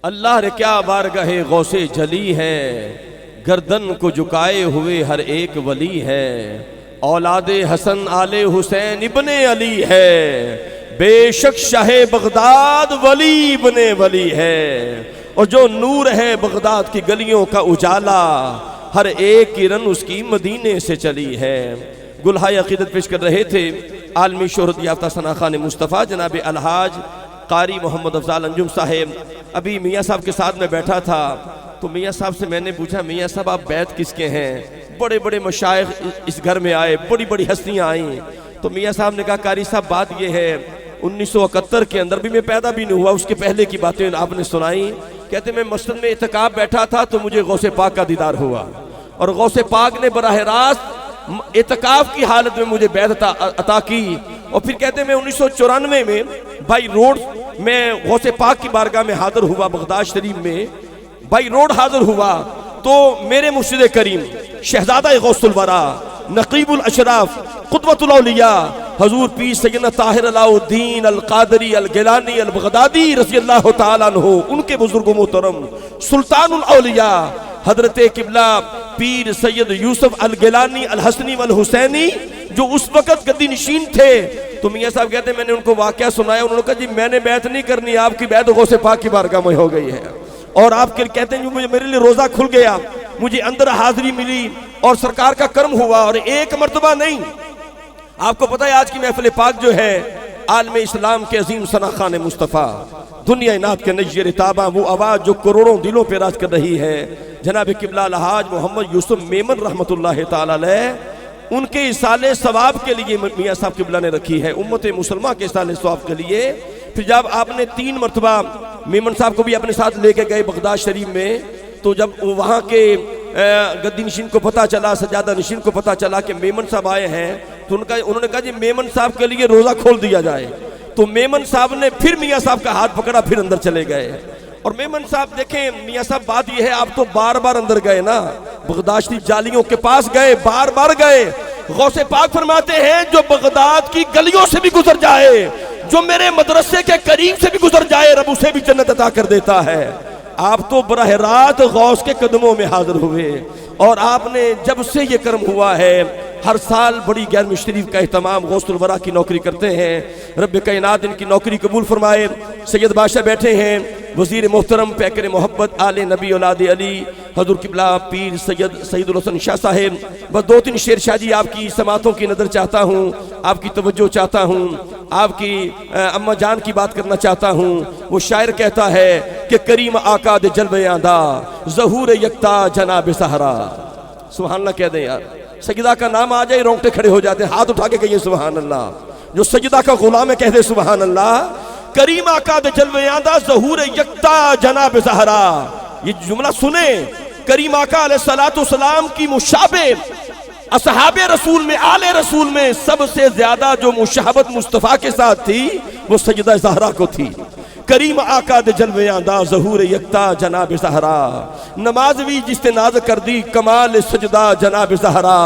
اللہ نے کیا بارگاہ غوث جلی ہے، گردن کو جھکائے ہوئے ہر ایک ولی ہے، اولاد حسن آل حسین ابن علی ہے، بے شک شاہ بغداد ولی ابن ولی ہے، اور جو نور ہے بغداد کی گلیوں کا اجالا، ہر ایک کرن اس کی مدینے سے چلی ہے۔ گلہائے عقیدت پیش کر رہے تھے عالمی شہرت یافتہ ثنا خان مصطفیٰ جناب الحاج قاری محمد افضال انجم صاحب۔ ابھی میاں صاحب کے ساتھ میں بیٹھا تھا تو میاں صاحب سے میں نے پوچھا، میاں صاحب آپ بیعت کس کے ہیں؟ بڑے بڑے مشائخ اس گھر میں آئے، بڑی بڑی ہستیاں آئیں، تو میاں صاحب نے کہا قاری صاحب بات یہ ہے 1971 کے اندر بھی میں پیدا بھی نہیں ہوا، اس کے پہلے کی باتیں آپ نے سنائیں۔ کہتے میں مسجد میں اعتکاف بیٹھا تھا تو مجھے غوث پاک کا دیدار ہوا، اور غوث پاک نے براہ راست اعتکاف کی حالت میں مجھے بیعت عطا کی۔ اور پھر کہتے ہیں میں 1994 میں بائی روڈ میں غوث پاک کی بارگاہ میں حاضر ہوا، بغداد شریف میں بائی روڈ حاضر ہوا، تو میرے مرشد کریم شہزادہ غوث الورا نقیب الاشراف قدوۃ الاولیاء حضور پیر سیدنا طاہر علاء الدین القادری الگیلانی البغدادی رضی اللہ تعالیٰ عنہ، ان کے بزرگ محترم سلطان الاولیاء حضرت قبلہ پیر سید یوسف الگیلانی الحسنی والحسینی جو اس وقت گدی نشین تھے، تو میاں صاحب کہتے ہیں میں نے ان کو واقعہ سنایا، انہوں نے کہا جی میں نے بیعت نہیں کرنی، آپ کی بیعت غوث پاک کی بارگاہ میں ہو گئی ہے۔ اور آپ کہتے ہیں جو میرے لیے روزہ کھل گیا، مجھے اندر حاضری ملی اور سرکار کا کرم ہوا، اور ایک مرتبہ نہیں، آپ کو پتہ ہے آج کی محفل پاک جو ہے عالم اسلام کے عظیم ثنا خان مصطفیٰ دنیا نات کے نجر تاباں، وہ آواز جو کروڑوں دلوں پہ راج کر رہی ہے، جناب قبلہ الحاج محمد یوسف میمن رحمت اللہ تعالی علیہ، ان کے اصال ثواب کے لیے میاں صاحب قبلہ نے رکھی ہے، امت مسلمہ کے اصال ثواب کے لیے۔ پھر جب آپ نے 3 مرتبہ میمن صاحب کو بھی اپنے ساتھ لے کے گئے بغداد شریف میں، تو جب وہاں کے گدی نشین کو پتہ چلا، سجادہ نشین کو پتہ چلا کہ میمن صاحب آئے ہیں، تو انہوں نے کہا جی میمن صاحب کے لیے روزہ کھول دیا جائے۔ تو میمن صاحب نے پھر میاں صاحب کا ہاتھ پکڑا، پھر اندر چلے گئے۔ اور میمن صاحب دیکھیں میاں صاحب بات یہ ہے، آپ تو بار بار اندر گئے نا، بغداد شریف جالیوں کے پاس گئے، بار بار گئے۔ غوث پاک فرماتے ہیں جو بغداد کی گلیوں سے بھی گزر جائے، جو میرے مدرسے کے قریب سے بھی گزر جائے، رب اسے بھی جنت عطا کر دیتا ہے۔ آپ تو براہ راست غوث کے قدموں میں حاضر ہوئے، اور آپ نے جب سے یہ کرم ہوا ہے ہر سال بڑی 11ویں شریف کا اہتمام غوث الورا کی نوکری کرتے ہیں، رب کائنات ان کی نوکری قبول فرمائے۔ سید بادشاہ بیٹھے ہیں، وزیر محترم پیکر محبت آل نبی اولاد علی حضور قبلہ پیر سید الحسن شاہ صاحب، بس 2-3 شعر شاہ جی آپ کی سماعتوں کی نظر چاہتا ہوں، آپ کی توجہ چاہتا ہوں، آپ کی اماں جان کی بات کرنا چاہتا ہوں۔ وہ شاعر کہتا ہے کہ کریم آقا دے جلوے آندا ظہور یکتا جناب سہرا، سبحان اللہ کہہ دیں یار، سجدہ کا نام آ جائے رونگٹے کھڑے ہو جاتے ہیں، ہاتھ اٹھا کے کہیے سبحان اللہ، جو سجدہ کا غلام ہے کہہ دے سبحان اللہ۔ کریم آقا دے جلوے آندا ظہور یکتا جناب سہرا، یہ جملہ سنیں، کریم آقا علیہ السلام کی مشابہ اصحاب رسول میں آل رسول میں سب سے زیادہ جو مشابہت مصطفیٰ کے ساتھ تھی وہ سیدہ زہرا کو تھی۔ کریم آقا دے جلوے آندا ظہور یکتا جناب زہرا، نماز بھی جس تے ناز کر دی کمال سجدہ جناب زہرا،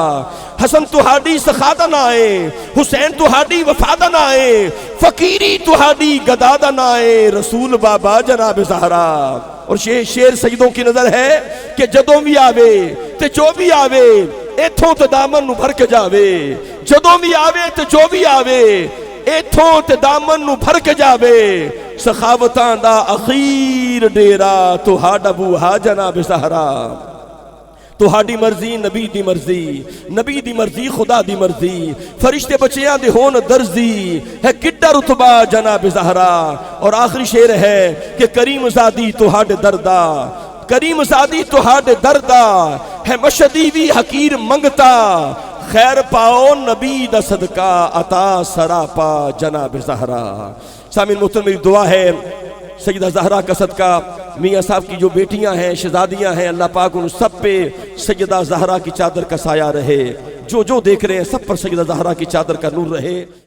حسن تہاڈی سخادہ نہ آئے، حسین تہاڈی وفادہ نہ آئے، فقیری تہاڈی گدادہ نہ آئے، رسول بابا جناب زہرا۔ اور شیر سیدوں کی نظر ہے کہ جدوں بھی آوے تے جو بھی آوے ایتھوں تے دامن نو بھر کے جاوے، جدوں بھی آوے تے جو بھی آوے ایتھوں تے دامن نو بھر کے جاوے، سخاوتاں دا اخیر ڈیرا تہاڈا بوہا جناب زہرا۔ تہاڈی مرضی نبی دی مرضی، نبی دی مرضی خدا دی مرضی، فرشتے بچیاں دے ہون درزی، ہے کڈا رتبہ جناب زہرا۔ اور آخری شعر ہے کہ کریم زادی تہاڈے دردا، کریم زادی تہاڈے دردا، ہے مشدی بھی حقیر منگتا، خیر پاؤ نبی دا صدقہ عطا سراپا جناب زہرا۔ سامعین محترم میری دعا ہے سیدہ زہرا کا صدقہ میاں صاحب کی جو بیٹیاں ہیں شہزادیاں ہیں، اللہ پاک ان سب پہ سیدہ زہرا کی چادر کا سایہ رہے، جو دیکھ رہے ہیں سب پر سیدہ زہرا کی چادر کا نور رہے۔